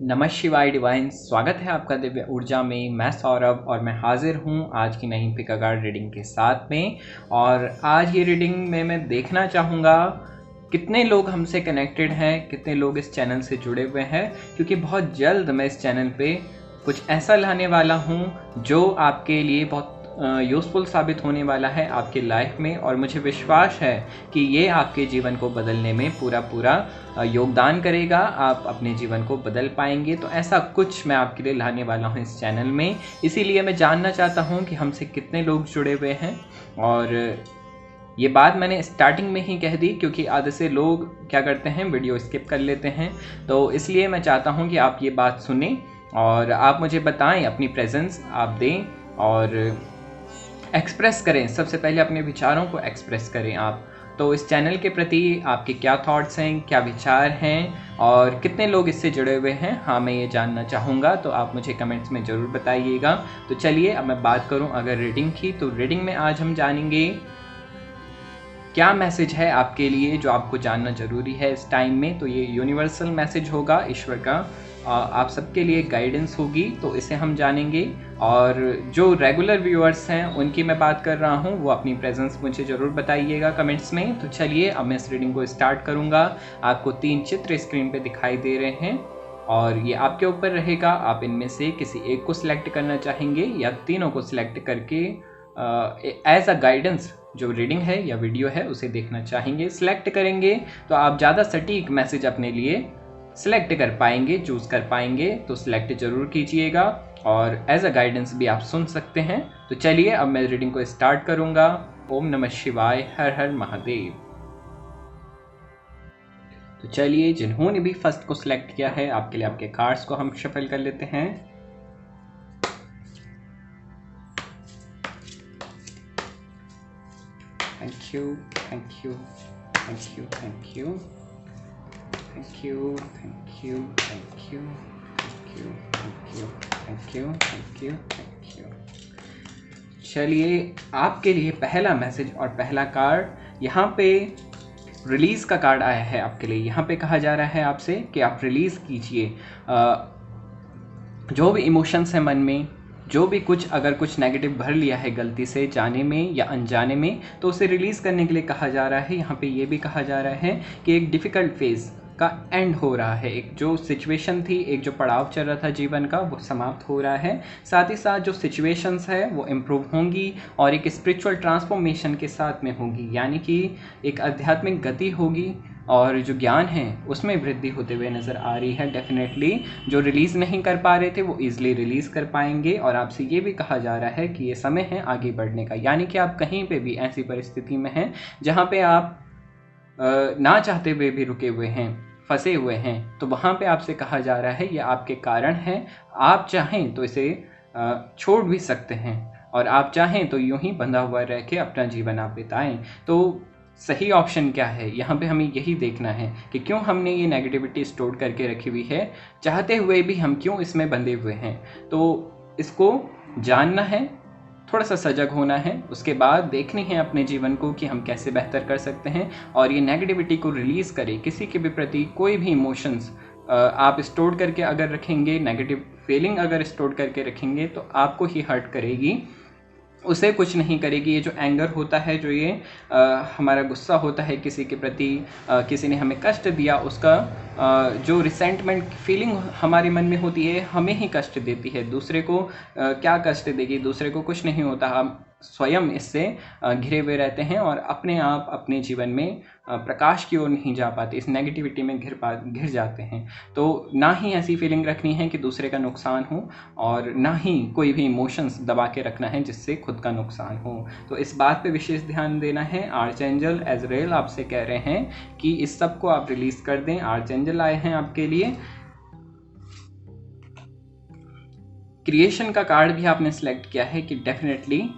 नमः शिवाय डिवाइन। स्वागत है आपका दिव्य ऊर्जा में। मैं सौरभ और मैं हाजिर हूँ आज की नई पिका कार्ड रीडिंग के साथ में। और आज ये रीडिंग में मैं देखना चाहूँगा कितने लोग हमसे कनेक्टेड हैं, कितने लोग इस चैनल से जुड़े हुए हैं, क्योंकि बहुत जल्द मैं इस चैनल पे कुछ ऐसा लाने वाला हूँ जो आपके लिए बहुत यूज़फुल साबित होने वाला है आपके लाइफ में। और मुझे विश्वास है कि ये आपके जीवन को बदलने में पूरा योगदान करेगा। आप अपने जीवन को बदल पाएंगे। तो ऐसा कुछ मैं आपके लिए लाने वाला हूँ इस चैनल में। इसीलिए मैं जानना चाहता हूँ कि हमसे कितने लोग जुड़े हुए हैं। और ये बात मैंने स्टार्टिंग में ही कह दी, क्योंकि आधे से लोग क्या करते हैं, वीडियो स्किप कर लेते हैं। तो इसलिए मैं चाहता हूँ कि आप ये बात सुनें और आप मुझे बताएं, अपनी प्रेजेंस आप दें और एक्सप्रेस करें। सबसे पहले अपने विचारों को एक्सप्रेस करें आप। तो इस चैनल के प्रति आपके क्या थॉट्स हैं, क्या विचार हैं और कितने लोग इससे जुड़े हुए हैं, हाँ मैं ये जानना चाहूँगा। तो आप मुझे कमेंट्स में ज़रूर बताइएगा। तो चलिए अब मैं बात करूँ अगर रीडिंग की, तो रीडिंग में आज हम जानेंगे क्या मैसेज है आपके लिए जो आपको जानना ज़रूरी है इस टाइम में। तो ये यूनिवर्सल मैसेज होगा ईश्वर का, आप सबके लिए गाइडेंस होगी, तो इसे हम जानेंगे। और जो रेगुलर व्यूअर्स हैं उनकी मैं बात कर रहा हूँ, वो अपनी प्रेजेंस मुझे ज़रूर बताइएगा कमेंट्स में। तो चलिए अब मैं इस रीडिंग को स्टार्ट करूँगा। आपको 3 चित्र स्क्रीन पे दिखाई दे रहे हैं और ये आपके ऊपर रहेगा। आप इनमें से किसी एक को सिलेक्ट करना चाहेंगे या तीनों को सिलेक्ट करके एज अ गाइडेंस जो रीडिंग है या वीडियो है उसे देखना चाहेंगे। सिलेक्ट करेंगे तो आप ज़्यादा सटीक मैसेज अपने लिए सिलेक्ट कर पाएंगे, चूज कर पाएंगे। तो सिलेक्ट जरूर कीजिएगा और एज अ गाइडेंस भी आप सुन सकते हैं। तो चलिए अब मैं रीडिंग को स्टार्ट करूंगा। ओम नमः शिवाय, हर हर महादेव। तो चलिए जिन्होंने भी फर्स्ट को सिलेक्ट किया है, आपके लिए आपके कार्ड्स को हम शफल कर लेते हैं। Thank you, thank you, thank you, thank you, thank you, thank you, thank you, thank you, thank you, thank you, thank you, thank you. चलिए आपके लिए पहला मैसेज और पहला कार्ड यहाँ पे रिलीज़ का कार्ड आया है आपके लिए। यहाँ पे कहा जा रहा है आपसे कि आप रिलीज़ कीजिए जो भी इमोशंस हैं मन में, जो भी कुछ अगर कुछ नेगेटिव भर लिया है गलती से, जाने में या अनजाने में, तो उसे रिलीज़ करने के लिए कहा जा रहा है। यहाँ पे ये भी कहा जा रहा है कि एक डिफ़िकल्ट फेज़ का एंड हो रहा है। एक जो सिचुएशन थी, एक जो पड़ाव चल रहा था जीवन का, वो समाप्त हो रहा है। साथ ही साथ जो सिचुएशंस है वो इम्प्रूव होंगी और एक स्पिरिचुअल ट्रांसफॉर्मेशन के साथ में होगी, यानी कि एक आध्यात्मिक गति होगी और जो ज्ञान है उसमें वृद्धि होते हुए नज़र आ रही है। डेफिनेटली जो रिलीज़ नहीं कर पा रहे थे वो ईज़िली रिलीज़ कर पाएंगे। और आपसे ये भी कहा जा रहा है कि ये समय है आगे बढ़ने का, यानी कि आप कहीं पे भी ऐसी परिस्थिति में हैं जहाँ पे आप ना चाहते हुए भी रुके हुए हैं, फंसे हुए हैं, तो वहाँ पे आपसे कहा जा रहा है ये आपके कारण है। आप चाहें तो इसे छोड़ भी सकते हैं और आप चाहें तो यूं ही बंधा हुआ रह के अपना जीवन आप बिताएं। तो सही ऑप्शन क्या है, यहाँ पे हमें यही देखना है कि क्यों हमने ये नेगेटिविटी स्टोर करके रखी हुई है, चाहते हुए भी हम क्यों इसमें बंधे हुए हैं। तो इसको जानना है, थोड़ा सा सजग होना है, उसके बाद देखनी है अपने जीवन को कि हम कैसे बेहतर कर सकते हैं और ये नेगेटिविटी को रिलीज़ करें। किसी के भी प्रति कोई भी इमोशंस आप स्टोर करके अगर रखेंगे, नेगेटिव फीलिंग अगर स्टोर करके रखेंगे तो आपको ही हर्ट करेगी, उसे कुछ नहीं करेगी। ये जो एंगर होता है, जो ये हमारा गुस्सा होता है किसी के प्रति, किसी ने हमें कष्ट दिया, उसका जो रिसेंटमेंट फीलिंग हमारे मन में होती है हमें ही कष्ट देती है। दूसरे को क्या कष्ट देगी, दूसरे को कुछ नहीं होता। हम स्वयं इससे घिरे हुए रहते हैं और अपने आप अपने जीवन में प्रकाश की ओर नहीं जा पाते, इस नेगेटिविटी में घिर जाते हैं। तो ना ही ऐसी फीलिंग रखनी है कि दूसरे का नुकसान हो और ना ही कोई भी इमोशंस दबा के रखना है जिससे खुद का नुकसान हो। तो इस बात पे विशेष ध्यान देना है। आर्चएंजल एजरेल आपसे कह रहे हैं कि इस सब को आप रिलीज़ कर दें। आर्चएंजल आए हैं आपके लिए। क्रिएशन का कार्ड भी आपने सेलेक्ट किया है कि डेफिनेटली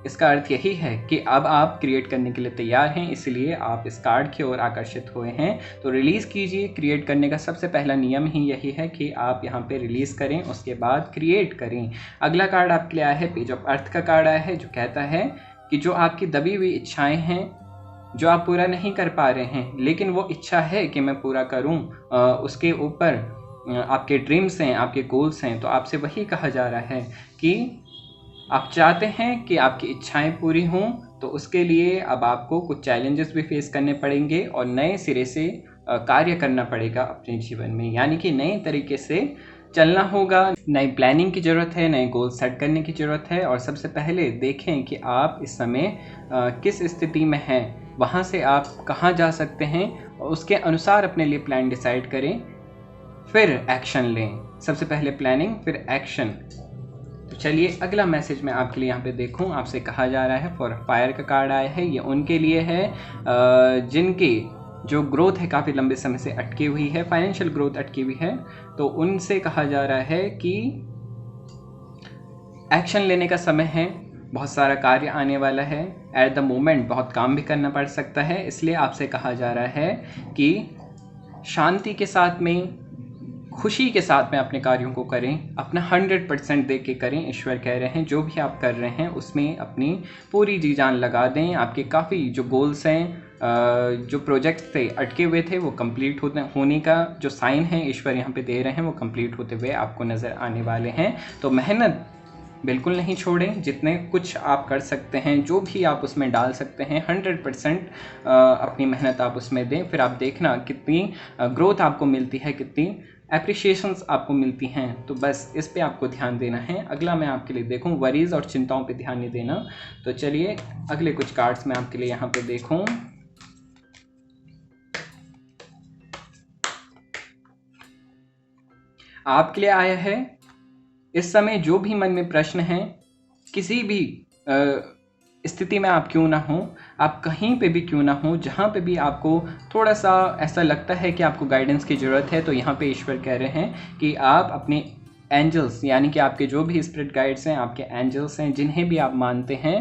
इसका अर्थ यही है कि अब आप क्रिएट करने के लिए तैयार हैं, इसलिए आप इस कार्ड की ओर आकर्षित हुए हैं। तो रिलीज़ कीजिए। क्रिएट करने का सबसे पहला नियम ही यही है कि आप यहाँ पे रिलीज़ करें, उसके बाद क्रिएट करें। अगला कार्ड आपके लिए आया है, पेज ऑफ अर्थ का कार्ड आया है, जो कहता है कि जो आपकी दबी हुई इच्छाएँ हैं, जो आप पूरा नहीं कर पा रहे हैं, लेकिन वो इच्छा है कि मैं पूरा करूँ, उसके ऊपर आपके ड्रीम्स हैं, आपके गोल्स हैं, तो आपसे वही कहा जा रहा है कि आप चाहते हैं कि आपकी इच्छाएं पूरी हों, तो उसके लिए अब आपको कुछ चैलेंजेस भी फेस करने पड़ेंगे और नए सिरे से कार्य करना पड़ेगा अपने जीवन में, यानी कि नए तरीके से चलना होगा। नई प्लानिंग की ज़रूरत है, नए गोल सेट करने की ज़रूरत है। और सबसे पहले देखें कि आप इस समय किस स्थिति में हैं, वहाँ से आप कहाँ जा सकते हैं और उसके अनुसार अपने लिए प्लान डिसाइड करें, फिर एक्शन लें। सबसे पहले प्लानिंग, फिर एक्शन। तो चलिए अगला मैसेज मैं आपके लिए यहाँ पे देखूँ। आपसे कहा जा रहा है, फॉर फायर का कार्ड आया है, ये उनके लिए है जिनकी जो ग्रोथ है काफ़ी लंबे समय से अटकी हुई है, फाइनेंशियल ग्रोथ अटकी हुई है। तो उनसे कहा जा रहा है कि एक्शन लेने का समय है, बहुत सारा कार्य आने वाला है। एट द मोमेंट बहुत काम भी करना पड़ सकता है, इसलिए आपसे कहा जा रहा है कि शांति के साथ में, खुशी के साथ में अपने कार्यों को करें, अपना 100% दे के करें। ईश्वर कह रहे हैं जो भी आप कर रहे हैं उसमें अपनी पूरी जी जान लगा दें। आपके काफ़ी जो गोल्स हैं, जो प्रोजेक्ट्स थे अटके हुए थे, वो कंप्लीट होने का जो साइन है ईश्वर यहाँ पे दे रहे हैं, वो कंप्लीट होते हुए आपको नज़र आने वाले हैं। तो मेहनत बिल्कुल नहीं छोड़ें, जितने कुछ आप कर सकते हैं, जो भी आप उसमें डाल सकते हैं, 100% अपनी मेहनत आप उसमें दें। फिर आप देखना कितनी ग्रोथ आपको मिलती है, कितनी एप्रिशिएशंस आपको मिलती हैं। तो बस इस पे आपको ध्यान देना है। अगला मैं आपके लिए देखूं, वरीज़ और चिंताओं पे ध्यान नहीं देना। तो चलिए अगले कुछ कार्ड्स मैं आपके लिए यहाँ पे देखूं। आपके लिए आया है, इस समय जो भी मन में प्रश्न हैं, किसी भी स्थिति में आप क्यों ना हो, आप कहीं पे भी क्यों ना हो, जहाँ पे भी आपको थोड़ा सा ऐसा लगता है कि आपको गाइडेंस की ज़रूरत है, तो यहाँ पे ईश्वर कह रहे हैं कि आप अपने एंजल्स, यानी कि आपके जो भी स्पिरिट गाइड्स हैं, आपके एंजल्स हैं, जिन्हें भी आप मानते हैं,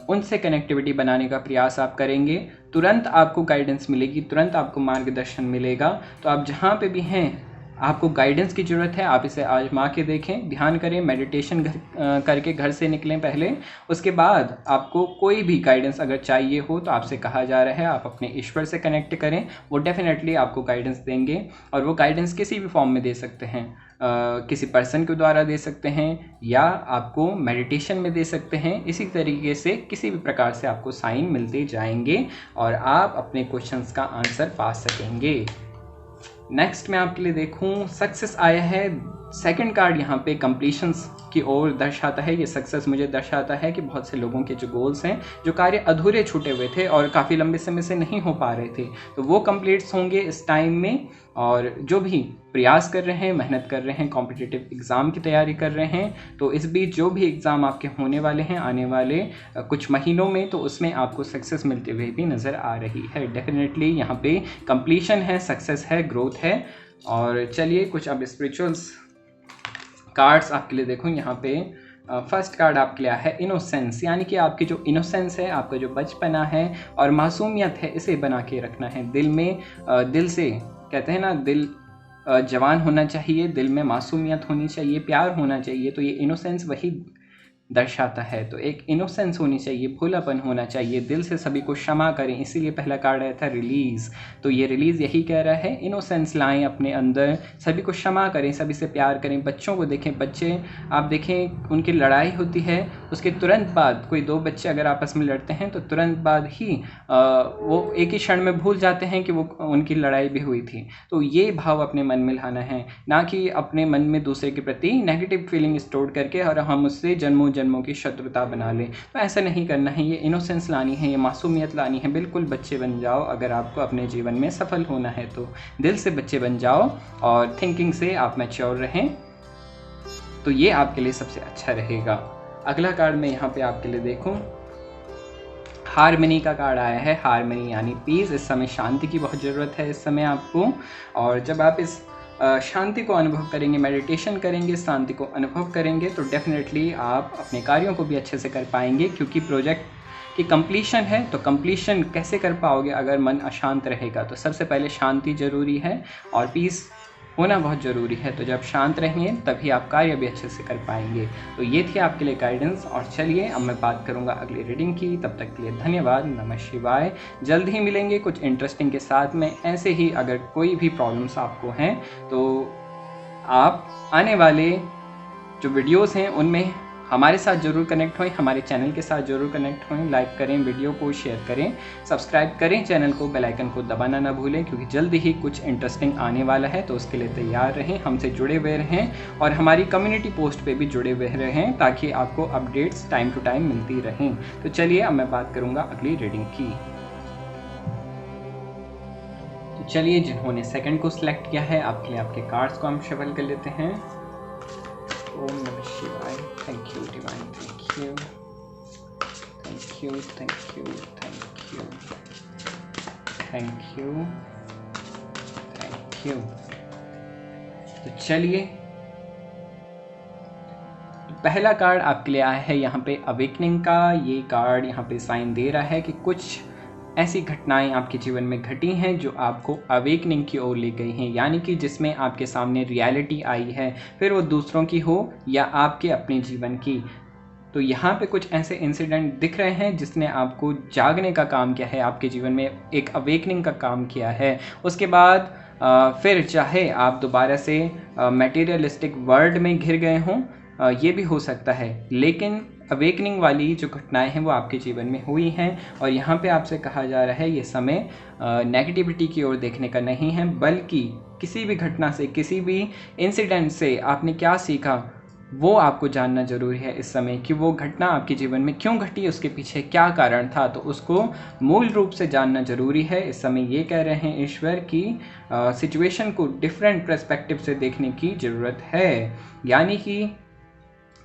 उनसे कनेक्टिविटी बनाने का प्रयास आप करेंगे। तुरंत आपको गाइडेंस मिलेगी, तुरंत आपको मार्गदर्शन मिलेगा। तो आप जहाँ पे भी हैं, आपको गाइडेंस की ज़रूरत है, आप इसे आजमा के देखें, ध्यान करें, मेडिटेशन करके घर से निकलें पहले। उसके बाद आपको कोई भी गाइडेंस अगर चाहिए हो तो आपसे कहा जा रहा है आप अपने ईश्वर से कनेक्ट करें, वो डेफिनेटली आपको गाइडेंस देंगे। और वो गाइडेंस किसी भी फॉर्म में दे सकते हैं, किसी पर्सन के द्वारा दे सकते हैं, या आपको मेडिटेशन में दे सकते हैं। इसी तरीके से किसी भी प्रकार से आपको साइन मिलते जाएंगे और आप अपने क्वेश्चंस का आंसर पा सकेंगे। नेक्स्ट मैं आपके लिए देखूं, सक्सेस आया है। सेकंड कार्ड यहाँ पे कंप्लीशंस की ओर दर्शाता है। ये सक्सेस मुझे दर्शाता है कि बहुत से लोगों के जो गोल्स हैं, जो कार्य अधूरे छूटे हुए थे और काफ़ी लंबे समय से नहीं हो पा रहे थे, तो वो कंप्लीट्स होंगे इस टाइम में। और जो भी प्रयास कर रहे हैं, मेहनत कर रहे हैं, कॉम्पिटिटिव एग्ज़ाम की तैयारी कर रहे हैं, तो इस बीच जो भी एग्ज़ाम आपके होने वाले हैं आने वाले कुछ महीनों में, तो उसमें आपको सक्सेस मिलते हुए भी नज़र आ रही है। डेफिनेटली यहाँ पे कंप्लीशन है, सक्सेस है, ग्रोथ है। और चलिए कुछ अब स्पिरिचुअल्स कार्ड्स आपके लिए देखूँ। यहाँ पे फर्स्ट कार्ड आपके लिए है इनोसेंस, यानी कि आपकी जो इनोसेंस है, आपका जो बचपना है और मासूमियत है, इसे बना के रखना है दिल में। दिल से कहते हैं ना, दिल जवान होना चाहिए, दिल में मासूमियत होनी चाहिए, प्यार होना चाहिए। तो ये इनोसेंस वही दर्शाता है। तो एक इनोसेंस होनी चाहिए, भोलापन होना चाहिए, दिल से सभी को क्षमा करें। इसीलिए पहला कार्ड आया था रिलीज़। तो ये रिलीज़ यही कह रहा है, इनोसेंस लाएं अपने अंदर, सभी को क्षमा करें, सभी से प्यार करें। बच्चों को देखें, बच्चे आप देखें, उनकी लड़ाई होती है, उसके तुरंत बाद कोई दो बच्चे अगर आपस में लड़ते हैं तो तुरंत बाद ही वो एक ही क्षण में भूल जाते हैं कि वो उनकी लड़ाई भी हुई थी। तो ये भाव अपने मन में लाना है, ना कि अपने मन में दूसरे के प्रति नेगेटिव फीलिंग स्टोर करके और हम उससे जन्मों की शत्रुता बना लें। तो ऐसा नहीं करना है, ये इनोसेंस लानी है, ये मासूमियत लानी है। बिल्कुल बच्चे बन जाओ, अगर आपको अपने जीवन में सफल होना है तो दिल से बच्चे बन जाओ और थिंकिंग से आप मैच्योर रहें, तो ये आपके लिए सबसे अच्छा रहेगा। अगला कार्ड मैं यहाँ पे आपके लिए देखूँ, हारमनी का कार्ड आया है। हारमनी यानी पीस। इस समय शांति की बहुत ज़रूरत है इस समय आपको। और जब आप इस शांति को अनुभव करेंगे, मेडिटेशन करेंगे, शांति को अनुभव करेंगे, तो डेफिनेटली आप अपने कार्यों को भी अच्छे से कर पाएंगे। क्योंकि प्रोजेक्ट की कंप्लीशन है, तो कंप्लीशन कैसे कर पाओगे अगर मन अशांत रहेगा? तो सबसे पहले शांति ज़रूरी है और पीस होना बहुत ज़रूरी है। तो जब शांत रहेंगे तभी आप कार्य भी अच्छे से कर पाएंगे। तो ये थी आपके लिए गाइडेंस। और चलिए अब मैं बात करूँगा अगली रीडिंग की। तब तक के लिए धन्यवाद। नमः शिवाय। जल्द ही मिलेंगे कुछ इंटरेस्टिंग के साथ में। ऐसे ही अगर कोई भी प्रॉब्लम्स आपको हैं तो आप आने वाले जो वीडियोस हैं उनमें हमारे साथ ज़रूर कनेक्ट हों, हमारे चैनल के साथ ज़रूर कनेक्ट हों। लाइक करें, वीडियो को शेयर करें, सब्सक्राइब करें चैनल को, बेल आइकन को दबाना ना भूलें, क्योंकि जल्द ही कुछ इंटरेस्टिंग आने वाला है। तो उसके लिए तैयार रहें, हमसे जुड़े हुए रहें और हमारी कम्युनिटी पोस्ट पे भी जुड़े हुए रहें ताकि आपको अपडेट्स टाइम टू टाइम मिलती रहें। तो चलिए अब मैं बात करूँगा अगली रीडिंग की। तो चलिए, जिन्होंने सेकंड को सिलेक्ट किया है आपके लिए आपके कार्ड्स को हम शफल कर लेते हैं। ओम नमः शिवाय। Thank you divine, thank you, thank you, thank you, thank you, thank you, thank you. तो चलिए, पहला कार्ड आपके लिए आया है यहाँ पे अवेकनिंग का। ये कार्ड यहाँ पे साइन दे रहा है कि कुछ ऐसी घटनाएं आपके जीवन में घटी हैं जो आपको अवेकनिंग की ओर ले गई हैं, यानी कि जिसमें आपके सामने रियलिटी आई है, फिर वो दूसरों की हो या आपके अपने जीवन की। तो यहाँ पे कुछ ऐसे इंसिडेंट दिख रहे हैं जिसने आपको जागने का काम किया है, आपके जीवन में एक अवेकनिंग का काम किया है। उसके बाद फिर चाहे आप दोबारा से मटेरियलिस्टिक वर्ल्ड में घिर गए हों, ये भी हो सकता है, लेकिन अवेकनिंग वाली जो घटनाएं हैं वो आपके जीवन में हुई हैं। और यहाँ पे आपसे कहा जा रहा है ये समय नेगेटिविटी की ओर देखने का नहीं है, बल्कि किसी भी घटना से, किसी भी इंसिडेंट से आपने क्या सीखा वो आपको जानना जरूरी है इस समय, कि वो घटना आपके जीवन में क्यों घटी, उसके पीछे क्या कारण था। तो उसको मूल रूप से जानना जरूरी है इस समय। ये कह रहे हैं ईश्वर की सिचुएशन को डिफरेंट पर्सपेक्टिव से देखने की ज़रूरत है, यानी कि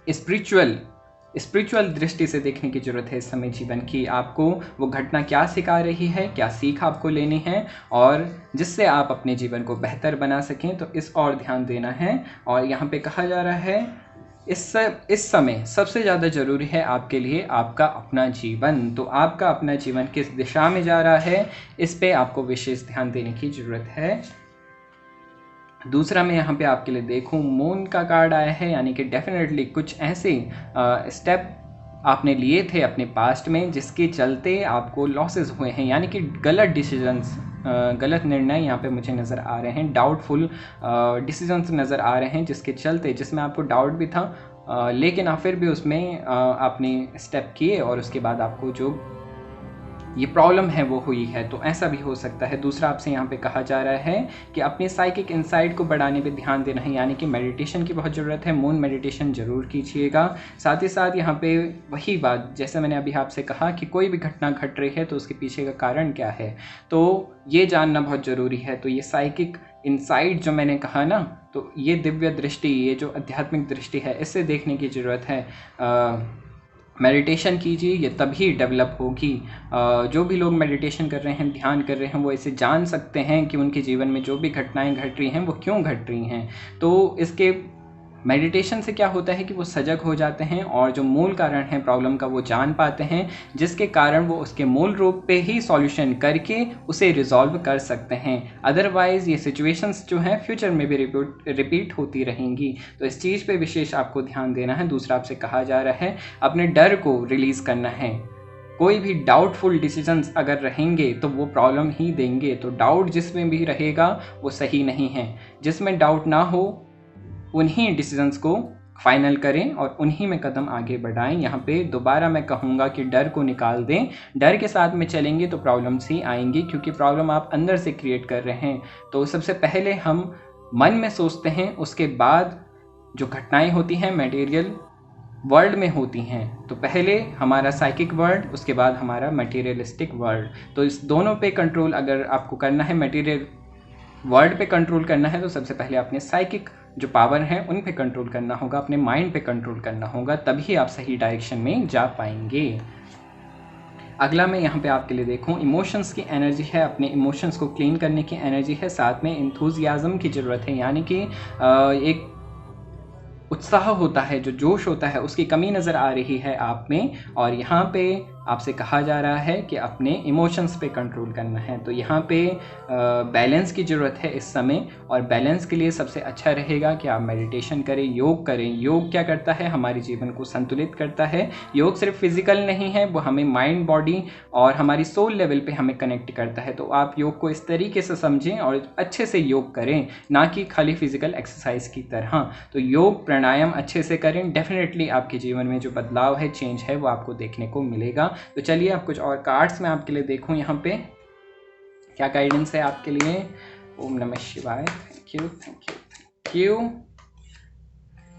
स्पिरिचुअल दृष्टि से देखने की ज़रूरत है इस समय जीवन की। आपको वो घटना क्या सिखा रही है, क्या सीख आपको लेनी है और जिससे आप अपने जीवन को बेहतर बना सकें, तो इस और ध्यान देना है। और यहाँ पे कहा जा रहा है इस समय सबसे ज़्यादा ज़रूरी है आपके लिए आपका अपना जीवन। तो आपका अपना जीवन किस दिशा में जा रहा है, इस पे आपको विशेष ध्यान देने की ज़रूरत है। दूसरा मैं यहाँ पे आपके लिए देखूँ, मून का कार्ड आया है, यानी कि डेफिनेटली कुछ ऐसे स्टेप आपने लिए थे अपने पास्ट में जिसके चलते आपको लॉसेस हुए हैं, यानी कि गलत डिसीजंस, गलत निर्णय यहाँ पे मुझे नज़र आ रहे हैं, डाउटफुल डिसीजंस नज़र आ रहे हैं, जिसके चलते, जिसमें आपको डाउट भी था, लेकिन आप फिर भी उसमें आपने स्टेप किए और उसके बाद आपको जो ये प्रॉब्लम है वो हुई है। तो ऐसा भी हो सकता है। दूसरा आपसे यहाँ पे कहा जा रहा है कि अपने साइकिक इंसाइट को बढ़ाने पे ध्यान देना है, यानी कि मेडिटेशन की बहुत ज़रूरत है। मून मेडिटेशन ज़रूर कीजिएगा। साथ ही साथ यहाँ पे वही बात, जैसे मैंने अभी आपसे कहा कि कोई भी घटना घट रही है तो उसके पीछे का कारण क्या है, तो ये जानना बहुत ज़रूरी है। तो ये साइकिक इंसाइट जो मैंने कहा ना, तो ये दिव्य दृष्टि, ये जो आध्यात्मिक दृष्टि है, इससे देखने की ज़रूरत है। मेडिटेशन कीजिए, ये तभी डेवलप होगी। जो भी लोग मेडिटेशन कर रहे हैं, ध्यान कर रहे हैं, वो इसे जान सकते हैं कि उनके जीवन में जो भी घटनाएं घट रही हैं वो क्यों घट रही हैं। तो इसके मेडिटेशन से क्या होता है कि वो सजग हो जाते हैं और जो मूल कारण है प्रॉब्लम का वो जान पाते हैं, जिसके कारण वो उसके मूल रूप पे ही सॉल्यूशन करके उसे रिजॉल्व कर सकते हैं। अदरवाइज़ ये सिचुएशंस जो हैं फ्यूचर में भी रिपीट होती रहेंगी। तो इस चीज़ पे विशेष आपको ध्यान देना है। दूसरा आपसे कहा जा रहा है अपने डर को रिलीज़ करना है। कोई भी डाउटफुल डिसीजंस अगर रहेंगे तो वो प्रॉब्लम ही देंगे। तो डाउट जिसमें भी रहेगा वो सही नहीं है। जिसमें डाउट ना हो उन्हीं डिसीजंस को फाइनल करें और उन्हीं में कदम आगे बढ़ाएं। यहाँ पे दोबारा मैं कहूँगा कि डर को निकाल दें। डर के साथ में चलेंगे तो प्रॉब्लम्स ही आएंगी, क्योंकि प्रॉब्लम आप अंदर से क्रिएट कर रहे हैं। तो सबसे पहले हम मन में सोचते हैं, उसके बाद जो घटनाएं होती हैं मटेरियल वर्ल्ड में होती हैं। तो पहले हमारा साइकिक वर्ल्ड, उसके बाद हमारा मटेरियलिस्टिक वर्ल्ड। तो इस दोनों पे कंट्रोल अगर आपको करना है, मटेरियल वर्ल्ड पे कंट्रोल करना है, तो सबसे पहले अपने साइकिक जो पावर है उन पे कंट्रोल करना होगा, अपने माइंड पे कंट्रोल करना होगा, तभी आप सही डायरेक्शन में जा पाएंगे। अगला मैं यहाँ पे आपके लिए देखूँ, इमोशंस की एनर्जी है, अपने इमोशंस को क्लीन करने की एनर्जी है, साथ में इंथुजियाज्म की ज़रूरत है, यानी कि एक उत्साह होता है, जो जोश होता है, उसकी कमी नज़र आ रही है आप में। और यहाँ पे आपसे कहा जा रहा है कि अपने इमोशंस पे कंट्रोल करना है। तो यहाँ पे बैलेंस की ज़रूरत है इस समय, और बैलेंस के लिए सबसे अच्छा रहेगा कि आप मेडिटेशन करें, योग करें। योग क्या करता है, हमारे जीवन को संतुलित करता है। योग सिर्फ फिजिकल नहीं है, वो हमें माइंड, बॉडी और हमारी सोल लेवल पे हमें कनेक्ट करता है। तो आप योग को इस तरीके से समझें और अच्छे से योग करें, ना कि खाली फिजिकल एक्सरसाइज की तरह। तो योग प्राणायाम अच्छे से करें, डेफिनेटली आपके जीवन में जो बदलाव है, चेंज है, वो आपको देखने को मिलेगा। तो चलिए अब कुछ और कार्ड्स मैं आपके लिए देखूं यहाँ पे क्या गाइडेंस है आपके लिए। ओम नमः शिवाय। Thank you thank you thank you.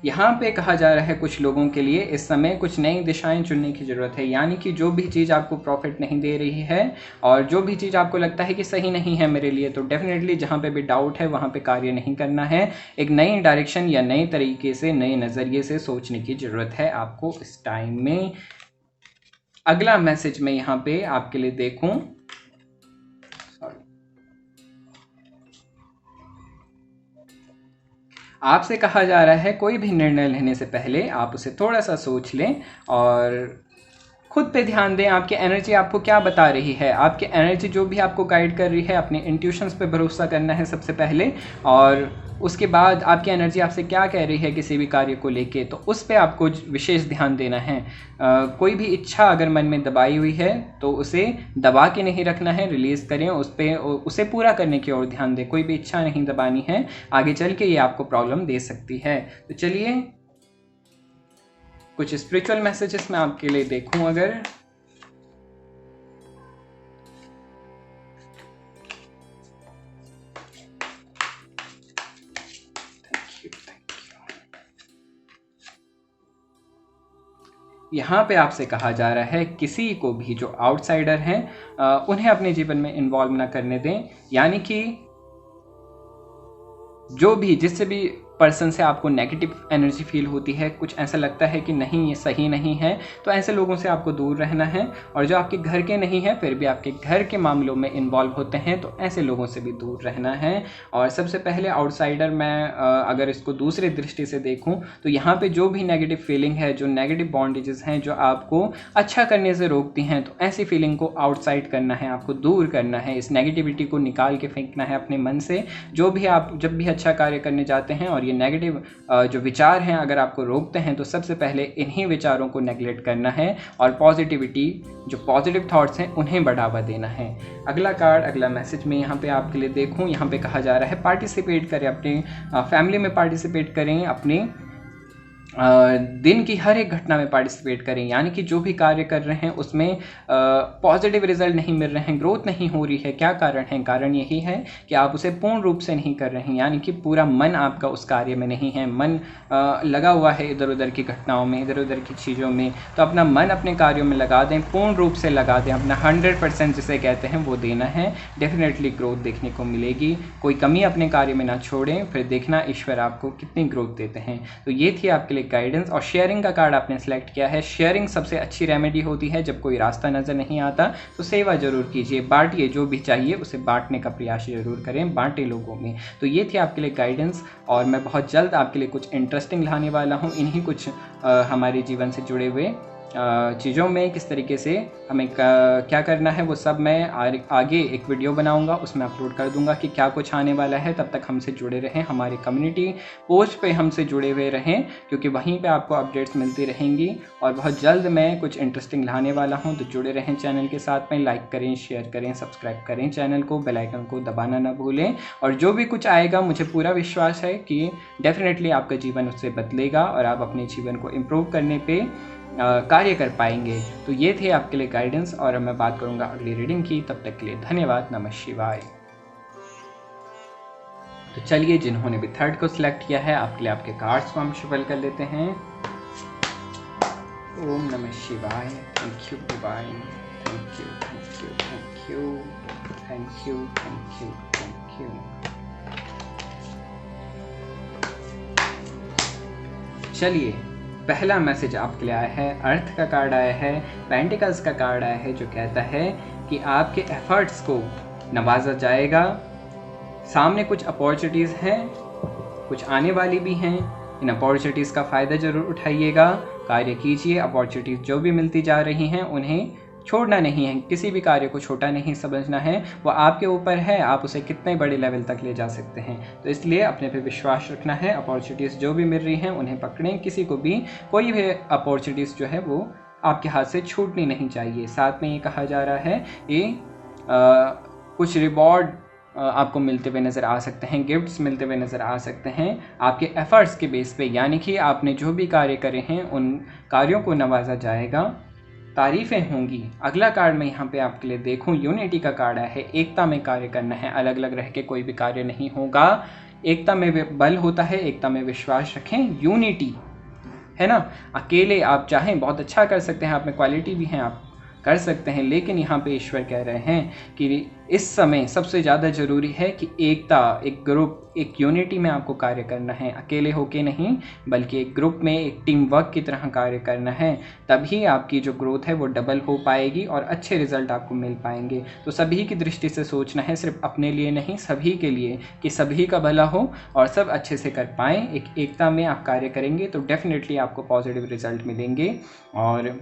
यहाँ पे कहा जा रहा है कुछ लोगों के लिए इस समय कुछ नई दिशाएं चुनने की ज़रूरत है। यानी कि जो भी चीज़ आपको प्रॉफिट नहीं दे रही है और जो भी चीज़ आपको लगता है कि सही नहीं है मेरे लिए, तो डेफिनेटली जहाँ पे भी डाउट है वहाँ पे कार्य नहीं करना है। एक नई डायरेक्शन या नए तरीके से, नए नज़रिए से सोचने की ज़रूरत है आपको इस टाइम में। अगला मैसेज मैं यहाँ पे आपके लिए देखूँ। आपसे कहा जा रहा है कोई भी निर्णय लेने से पहले आप उसे थोड़ा सा सोच लें और खुद पे ध्यान दें। आपकी एनर्जी आपको क्या बता रही है, आपकी एनर्जी जो भी आपको गाइड कर रही है, अपने इंट्यूशंस पे भरोसा करना है सबसे पहले, और उसके बाद आपकी एनर्जी आपसे क्या कह रही है किसी भी कार्य को लेके, तो उस पे आपको विशेष ध्यान देना है। कोई भी इच्छा अगर मन में दबाई हुई है तो उसे दबा के नहीं रखना है, रिलीज़ करें उस पे, उसे पूरा करने की ओर ध्यान दें। कोई भी इच्छा नहीं दबानी है, आगे चल के ये आपको प्रॉब्लम दे सकती है। तो चलिए कुछ स्पिरिचुअल मैसेजेस मैं आपके लिए देखूं अगर। यहाँ पे आपसे कहा जा रहा है किसी को भी जो आउटसाइडर हैं उन्हें अपने जीवन में इन्वॉल्व ना करने दें। यानी कि जो भी, जिससे भी पर्सन से आपको नेगेटिव एनर्जी फील होती है, कुछ ऐसा लगता है कि नहीं ये सही नहीं है, तो ऐसे लोगों से आपको दूर रहना है। और जो आपके घर के नहीं है फिर भी आपके घर के मामलों में इन्वॉल्व होते हैं, तो ऐसे लोगों से भी दूर रहना है। और सबसे पहले आउटसाइडर, मैं अगर इसको दूसरे दृष्टि से देखूं तो यहाँ पे जो भी नेगेटिव फीलिंग है, जो नेगेटिव बॉन्डेजेस हैं जो आपको अच्छा करने से रोकती हैं, तो ऐसी फीलिंग को आउटसाइड करना है, आपको दूर करना है। इस नेगेटिविटी को निकाल के फेंकना है अपने मन से। जो भी आप जब भी अच्छा कार्य करने जाते हैं और ये नेगेटिव जो विचार हैं अगर आपको रोकते हैं, तो सबसे पहले इन्हीं विचारों को नेगलेक्ट करना है और पॉजिटिविटी, जो पॉजिटिव थॉट्स हैं उन्हें बढ़ावा देना है। अगला कार्ड, अगला मैसेज में यहाँ पे आपके लिए देखूँ। यहाँ पे कहा जा रहा है पार्टिसिपेट करें, अपने फैमिली में पार्टिसिपेट करें, अपने दिन की हर एक घटना में पार्टिसिपेट करें। यानी कि जो भी कार्य कर रहे हैं उसमें पॉजिटिव रिजल्ट नहीं मिल रहे हैं, ग्रोथ नहीं हो रही है, क्या कारण है? कारण यही है कि आप उसे पूर्ण रूप से नहीं कर रहे हैं। यानी कि पूरा मन आपका उस कार्य में नहीं है, मन लगा हुआ है इधर उधर की घटनाओं में, इधर उधर की चीज़ों में। तो अपना मन अपने कार्यों में लगा दें, पूर्ण रूप से लगा दें, अपना 100% जिसे कहते हैं वो देना है। डेफिनेटली ग्रोथ देखने को मिलेगी। कोई कमी अपने कार्य में ना छोड़ें, फिर देखना ईश्वर आपको कितनी ग्रोथ देते हैं। तो ये थी आपके लिए गाइडेंस। और शेयरिंग का कार्ड आपने सेलेक्ट किया है। शेयरिंग सबसे अच्छी रेमेडी होती है। जब कोई रास्ता नज़र नहीं आता तो सेवा जरूर कीजिए, बांटिए, जो भी चाहिए उसे बांटने का प्रयास जरूर करें, बांटे लोगों में। तो ये थी आपके लिए गाइडेंस, और मैं बहुत जल्द आपके लिए कुछ इंटरेस्टिंग लाने वाला हूँ। इन्हीं कुछ हमारे जीवन से जुड़े हुए चीज़ों में किस तरीके से हमें क्या करना है, वो सब मैं आगे एक वीडियो बनाऊंगा, उसमें अपलोड कर दूंगा कि क्या कुछ आने वाला है। तब तक हमसे जुड़े रहें, हमारे कम्युनिटी पोस्ट पे हमसे जुड़े हुए रहें, क्योंकि वहीं पे आपको अपडेट्स मिलती रहेंगी। और बहुत जल्द मैं कुछ इंटरेस्टिंग लाने वाला हूं, तो जुड़े रहें चैनल के साथ में। लाइक करें, शेयर करें, सब्सक्राइब करें चैनल को, बेल आइकन को दबाना ना भूलें। और जो भी कुछ आएगा मुझे पूरा विश्वास है कि डेफिनेटली आपका जीवन उससे बदलेगा और आप अपने जीवन को इम्प्रूव करने पर कार्य कर पाएंगे। तो ये थे आपके लिए गाइडेंस, और अब मैं बात करूंगा अगली रीडिंग की। तब तक के लिए धन्यवाद। नमः शिवाय। तो चलिए, जिन्होंने भी थर्ड को सिलेक्ट किया है, आपके लिए आपके कार्ड्स को हम शफल कर लेते हैं। ओम नमः शिवाय। Thank you divine, thank you thank you thank you thank you thank you thank you. चलिए, पहला मैसेज आपके लिए आया है, अर्थ का कार्ड आया है, पेंटिकल्स का कार्ड आया है, जो कहता है कि आपके एफर्ट्स को नवाजा जाएगा। सामने कुछ अपॉर्चुनिटीज़ हैं, कुछ आने वाली भी हैं। इन अपॉर्चुनिटीज़ का फ़ायदा ज़रूर उठाइएगा, कार्य कीजिए। अपॉर्चुनिटीज़ जो भी मिलती जा रही हैं उन्हें छोड़ना नहीं है, किसी भी कार्य को छोटा नहीं समझना है, वो आपके ऊपर है, आप उसे कितने बड़े लेवल तक ले जा सकते हैं। तो इसलिए अपने पे विश्वास रखना है, अपॉर्चुनिटीज़ जो भी मिल रही हैं उन्हें पकड़ें, किसी को भी कोई भी अपॉर्चुनिटीज़ जो है वो आपके हाथ से छूटनी नहीं चाहिए। साथ में ये कहा जा रहा है ये कुछ रिवॉर्ड आपको मिलते हुए नज़र आ सकते हैं, गिफ्ट्स मिलते हुए नज़र आ सकते हैं आपके एफर्ट्स के बेस पे, यानी कि आपने जो भी कार्य करे हैं उन कार्यों को नवाजा जाएगा, तारीफ़ें होंगी। अगला कार्ड मैं यहाँ पे आपके लिए देखूँ, यूनिटी का कार्ड है, एकता में कार्य करना है, अलग अलग रह के कोई भी कार्य नहीं होगा। एकता में बल होता है, एकता में विश्वास रखें, यूनिटी है ना। अकेले आप चाहें बहुत अच्छा कर सकते हैं, आप में क्वालिटी भी हैं, आप कर सकते हैं, लेकिन यहाँ पे ईश्वर कह रहे हैं कि इस समय सबसे ज़्यादा ज़रूरी है कि एकता, एक ग्रुप, एक यूनिटी में आपको कार्य करना है, अकेले होके नहीं बल्कि एक ग्रुप में, एक टीम वर्क की तरह कार्य करना है। तभी आपकी जो ग्रोथ है वो डबल हो पाएगी और अच्छे रिजल्ट आपको मिल पाएंगे। तो सभी की दृष्टि से सोचना है, सिर्फ अपने लिए नहीं, सभी के लिए, कि सभी का भला हो और सब अच्छे से कर पाएँ। एक एकता में आप कार्य करेंगे तो डेफिनेटली आपको पॉजिटिव रिजल्ट मिलेंगे। और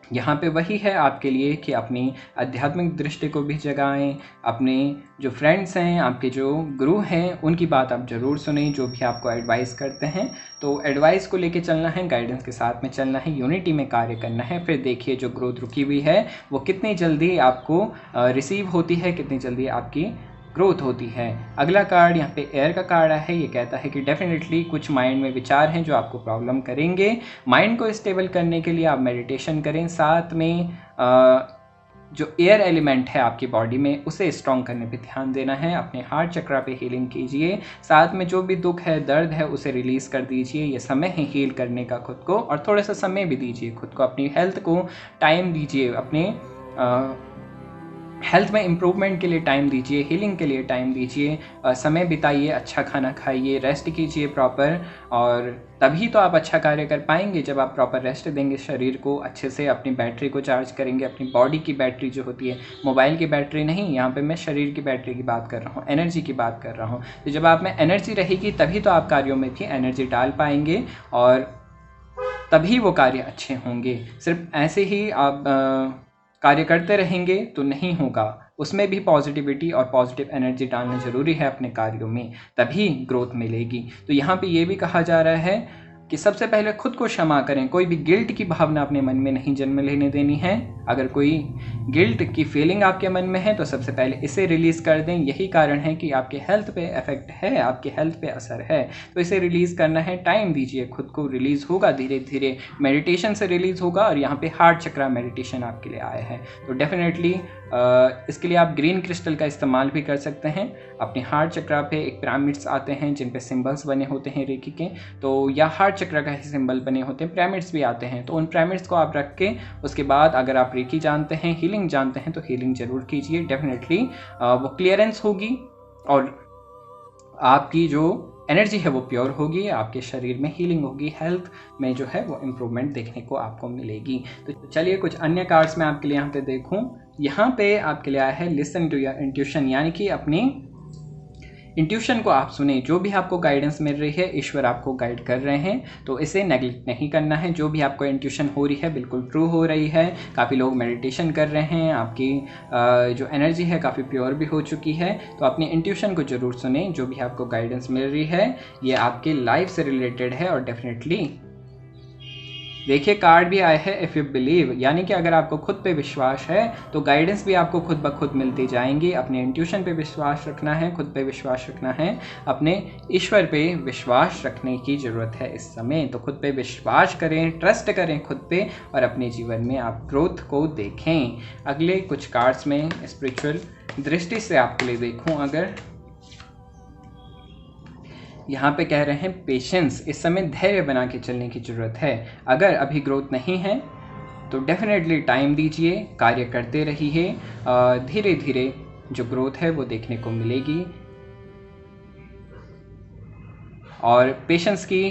यहाँ पे वही है आपके लिए कि अपनी आध्यात्मिक दृष्टि को भी जगाएं, अपने जो फ्रेंड्स हैं, आपके जो गुरु हैं, उनकी बात आप ज़रूर सुनें, जो भी आपको एडवाइस करते हैं। तो एडवाइस को लेके चलना है, गाइडेंस के साथ में चलना है, यूनिटी में कार्य करना है। फिर देखिए जो ग्रोथ रुकी हुई है वो कितनी जल्दी आपको रिसीव होती है, कितनी जल्दी आपकी ग्रोथ होती है। अगला कार्ड यहाँ पे एयर का कार्ड है, ये कहता है कि डेफिनेटली कुछ माइंड में विचार हैं जो आपको प्रॉब्लम करेंगे। माइंड को स्टेबल करने के लिए आप मेडिटेशन करें, साथ में जो एयर एलिमेंट है आपकी बॉडी में उसे स्ट्रॉन्ग करने पे ध्यान देना है। अपने हार्ट चक्रा पे हीलिंग कीजिए, साथ में जो भी दुख है, दर्द है, उसे रिलीज़ कर दीजिए। ये समय है हील करने का खुद को, और थोड़ा सा समय भी दीजिए खुद को, अपनी हेल्थ को टाइम दीजिए, अपने हेल्थ में इम्प्रूवमेंट के लिए टाइम दीजिए, हीलिंग के लिए टाइम दीजिए, समय बिताइए, अच्छा खाना खाइए, रेस्ट कीजिए प्रॉपर, और तभी तो आप अच्छा कार्य कर पाएंगे जब आप प्रॉपर रेस्ट देंगे शरीर को, अच्छे से अपनी बैटरी को चार्ज करेंगे। अपनी बॉडी की बैटरी जो होती है, मोबाइल की बैटरी नहीं, यहाँ पे मैं शरीर की बैटरी की बात कर रहा हूँ, एनर्जी की बात कर रहा हूँ। तो जब आप में एनर्जी रहेगी तभी तो आप कार्यों में भी एनर्जी डाल पाएंगे और तभी वो कार्य अच्छे होंगे। सिर्फ ऐसे ही आप कार्य करते रहेंगे तो नहीं होगा, उसमें भी पॉजिटिविटी और पॉजिटिव एनर्जी डालना ज़रूरी है अपने कार्यों में, तभी ग्रोथ मिलेगी। तो यहाँ पे ये भी कहा जा रहा है कि सबसे पहले खुद को क्षमा करें, कोई भी गिल्ट की भावना अपने मन में नहीं जन्म लेने देनी है। अगर कोई गिल्ट की फीलिंग आपके मन में है तो सबसे पहले इसे रिलीज़ कर दें। यही कारण है कि आपके हेल्थ पे इफेक्ट है, आपके हेल्थ पे असर है, तो इसे रिलीज़ करना है। टाइम दीजिए खुद को, रिलीज़ होगा धीरे धीरे, मेडिटेशन से रिलीज़ होगा। और यहाँ पे हार्ट चक्रा मेडिटेशन आपके लिए आया है, तो डेफिनेटली इसके लिए आप ग्रीन क्रिस्टल का इस्तेमाल भी कर सकते हैं। अपने हार्ट चक्रा पे एक पिरामिड्स आते हैं जिन पे सिंबल्स बने होते हैं रेकी के, तो या हार्ट चक्र का ही सिंबल बने होते हैं, पिरामिड्स भी आते हैं, तो उन पिरामिड्स को आप रख के उसके बाद अगर आप रेकी जानते हैं, हीलिंग जानते हैं, तो हीलिंग ज़रूर कीजिए। डेफिनेटली वो क्लियरेंस होगी और आपकी जो एनर्जी है वो प्योर होगी, आपके शरीर में हीलिंग होगी, हेल्थ में जो है वो इम्प्रूवमेंट देखने को आपको मिलेगी। तो चलिए कुछ अन्य कार्ड्स मैं आपके लिए यहाँ पे देखूँ। यहाँ पे आपके लिए आया है लिसन टू योर इंट्यूशन, यानी कि अपनी इंट्यूशन को आप सुने। जो भी आपको गाइडेंस मिल रही है, ईश्वर आपको गाइड कर रहे हैं, तो इसे नेग्लेक्ट नहीं करना है। जो भी आपको इंट्यूशन हो रही है बिल्कुल ट्रू हो रही है। काफ़ी लोग मेडिटेशन कर रहे हैं, आपकी जो एनर्जी है काफ़ी प्योर भी हो चुकी है, तो अपनी इंट्यूशन को ज़रूर सुने। जो भी आपको गाइडेंस मिल रही है ये आपके लाइफ से रिलेटेड है। और डेफिनेटली देखिए कार्ड भी आया है इफ़ यू बिलीव, यानी कि अगर आपको खुद पे विश्वास है तो गाइडेंस भी आपको खुद ब खुद मिलती जाएंगी। अपने इंट्यूशन पे विश्वास रखना है, खुद पे विश्वास रखना है, अपने ईश्वर पे विश्वास रखने की ज़रूरत है इस समय। तो खुद पे विश्वास करें, ट्रस्ट करें खुद पे, और अपने जीवन में आप ग्रोथ को देखें। अगले कुछ कार्ड्स में स्पिरिचुअल दृष्टि से आपके लिए देखूँ, अगर यहाँ पे कह रहे हैं पेशेंस, इस समय धैर्य बना के चलने की ज़रूरत है। अगर अभी ग्रोथ नहीं है तो डेफिनेटली टाइम दीजिए, कार्य करते रहिए, धीरे धीरे जो ग्रोथ है वो देखने को मिलेगी। और पेशेंस की,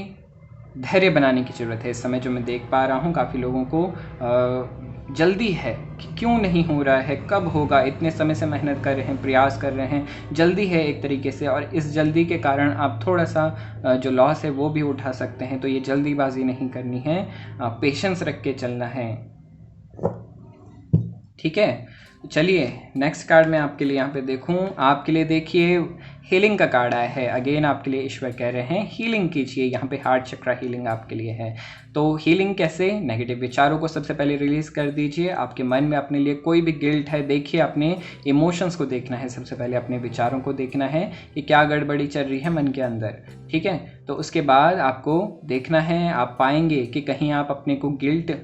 धैर्य बनाने की ज़रूरत है इस समय। जो मैं देख पा रहा हूँ काफ़ी लोगों को जल्दी है कि क्यों नहीं हो रहा है, कब होगा, इतने समय से मेहनत कर रहे हैं, प्रयास कर रहे हैं, जल्दी है एक तरीके से, और इस जल्दी के कारण आप थोड़ा सा जो लॉस है वो भी उठा सकते हैं। तो ये जल्दीबाजी नहीं करनी है, पेशेंस रख के चलना है। ठीक है। चलिए नेक्स्ट कार्ड मैं आपके लिए यहाँ पे देखूँ, आपके लिए देखिए हीलिंग का कार्ड आया है। अगेन आपके लिए ईश्वर कह रहे हैं हीलिंग कीजिए, यहाँ पे हार्ट चक्रा हीलिंग आपके लिए है। तो हीलिंग कैसे, नेगेटिव विचारों को सबसे पहले रिलीज़ कर दीजिए। आपके मन में अपने लिए कोई भी गिल्ट है, देखिए अपने इमोशंस को देखना है, सबसे पहले अपने विचारों को देखना है कि क्या गड़बड़ी चल रही है मन के अंदर, ठीक है। तो उसके बाद आपको देखना है, आप पाएंगे कि कहीं आप अपने को गिल्ट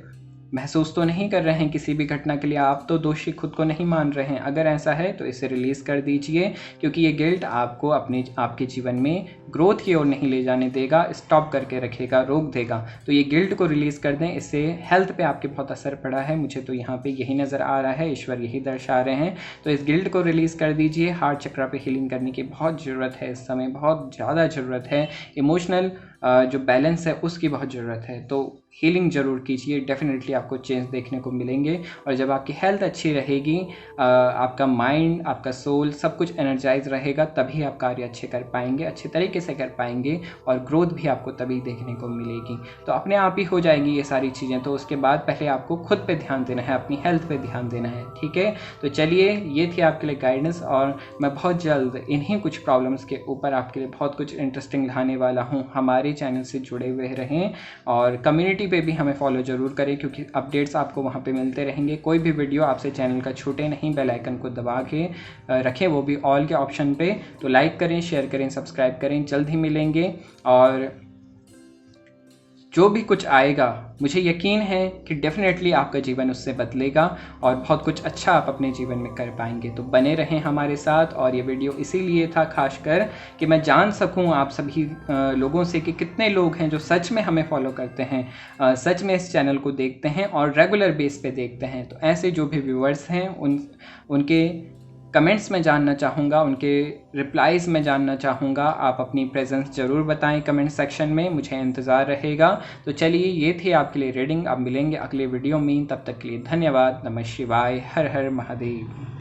महसूस तो नहीं कर रहे हैं किसी भी घटना के लिए, आप तो दोषी खुद को नहीं मान रहे हैं। अगर ऐसा है तो इसे रिलीज़ कर दीजिए, क्योंकि ये गिल्ट आपको आपके जीवन में ग्रोथ की ओर नहीं ले जाने देगा, स्टॉप करके रखेगा, रोक देगा। तो ये गिल्ट को रिलीज़ कर दें, इससे हेल्थ पे आपके बहुत असर पड़ा है, मुझे तो यहाँ पे यही नज़र आ रहा है, ईश्वर यही दर्शा रहे हैं। तो इस गिल्ट को रिलीज़ कर दीजिए। हार्ट चक्रा पे हीलिंग करने की बहुत ज़रूरत है, इस समय बहुत ज़्यादा ज़रूरत है। इमोशनल जो बैलेंस है उसकी बहुत ज़रूरत है। तो हीलिंग ज़रूर कीजिए, डेफिनेटली आपको चेंज देखने को मिलेंगे। और जब आपकी हेल्थ अच्छी रहेगी, आपका माइंड, आपका सोल सब कुछ एनर्जाइज रहेगा, तभी आप कार्य अच्छे कर पाएंगे, अच्छे तरीके से कर पाएंगे, और ग्रोथ भी आपको तभी देखने को मिलेगी। तो अपने आप ही हो जाएगी ये सारी चीज़ें। तो उसके बाद पहले आपको खुद पे ध्यान देना है, अपनी हेल्थ पे ध्यान देना है, ठीक है। तो चलिए ये थी आपके लिए गाइडेंस, और मैं बहुत जल्द इन्हीं कुछ प्रॉब्लम्स के ऊपर आपके लिए बहुत कुछ इंटरेस्टिंग लाने वाला हूँ। हमारे चैनल से जुड़े हुए रहें और कम्युनिटी पे भी हमें फॉलो ज़रूर करें, क्योंकि अपडेट्स आपको वहाँ पे मिलते रहेंगे। कोई भी वीडियो आपसे चैनल का छूटे नहीं, बेल आइकन को दबा के रखें, वो भी ऑल के ऑप्शन पे। तो लाइक करें, शेयर करें, सब्सक्राइब करें। जल्द ही मिलेंगे, और जो भी कुछ आएगा मुझे यकीन है कि डेफिनेटली आपका जीवन उससे बदलेगा, और बहुत कुछ अच्छा आप अपने जीवन में कर पाएंगे। तो बने रहें हमारे साथ। और ये वीडियो इसीलिए था खासकर कि मैं जान सकूं आप सभी लोगों से कि कितने लोग हैं जो सच में हमें फॉलो करते हैं, सच में इस चैनल को देखते हैं और रेगुलर बेस पे देखते हैं। तो ऐसे जो भी व्यूअर्स हैं उनके कमेंट्स में जानना चाहूँगा, उनके रिप्लाइज़ में जानना चाहूँगा। आप अपनी प्रेजेंस ज़रूर बताएं कमेंट सेक्शन में, मुझे इंतज़ार रहेगा। तो चलिए ये थी आपके लिए रीडिंग। अब मिलेंगे अगले वीडियो में, तब तक के लिए धन्यवाद। नमः शिवाय, हर हर महादेव।